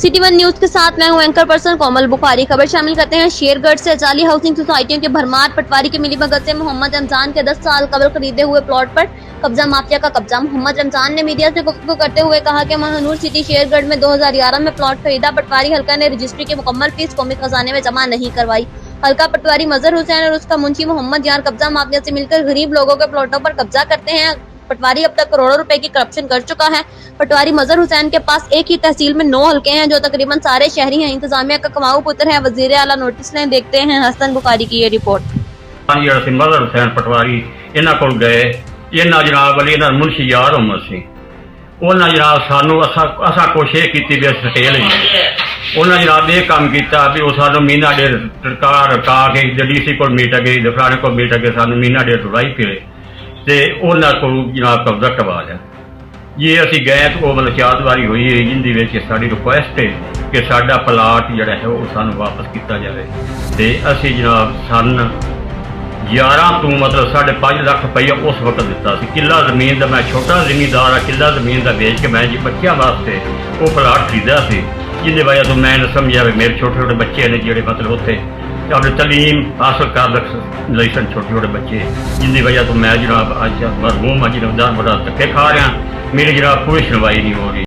City one news के साथ मैं हूं एंकर पर्सन कोमल बुखारी। खबर शामिल करते हैं शेरगढ़ से। जाली हाउसिंग सोसाइटियों के भरमार पटवारी के मिली भगत से मोहम्मद रमजान के 10 साल कबल खरीदे हुए प्लॉट पर कब्जा माफिया का कब्जा। मोहम्मद रमजान ने मीडिया से गुफ्तगू करते हुए कहा कि महानूर सिटी शेरगढ़ में 2011 में प्लॉट खरीदा। पटवारी हल्का ने रजिस्ट्री की मुकम्मल फीस कौमी खजाने में जमा नहीं करवाई। हल्का पटवारी मजहर हुसैन और उसका मुंशी मोहम्मद यार कब्जा माफिया से मिलकर गरीब लोगों के प्लॉटों पर कब्जा करते हैं। पटवारी अब तक करोड़ों रुपए की करप्शन कर चुका है। पटवारी मजहर हुसैन के पास एक ही तहसील में 9 हल्के हैं जो तकरीबन सारे शहरी हैं। इंतजामिया का कमाऊ पुत्र है। वजीर आला नोटिस लें। देखते हैं हसन बुखारी की ये रिपोर्ट। मजहर हुसैन पटवारी इन्हां कोल गए। इन्हां जनाब वाली इन्हां मुंशी यार उमर सी उन्हां जनाब सानू असा कोशिश की भी डिटेल उन्हां जनाब ये काम किया भी वो सानू मीना डेढ़ रका के डीसी को मीट गए फलाने को मीट गए सानू मीना डेढ़ रुलाई फिरे तो उन्होंने को जनाब कब्जा करवा लिया। ये असी गए तो वो मतलब 4 वारी हुई है जिंदी साड़ी रिक्वेस्ट है कि साडा प्लाट जड़ा है वो सानू वापस किया जाए। तो असी जनाब सन 11 तो मतलब 5.5 लाख रुपया उस वक्त दिता सी। किला जमीन का मैं छोटा जमींदार हाँ, किला जमीन का बेच के मैं जी बच्चों वास्ते वो प्लाट खरीदा सी जिंदी वजह तो मैं समझा भी मेरे छोटे छोटे बच्चे ने जोड़े मतलब उत्थे अपनी तलीम हासिल कर लई सन छोटे छोटे बच्चे जिंदी वजह तो मैं जनाब अज मरहूम अज बड़ा धक्के खा रहा। मेरी जनाब कोई सुनवाई नहीं हो रही।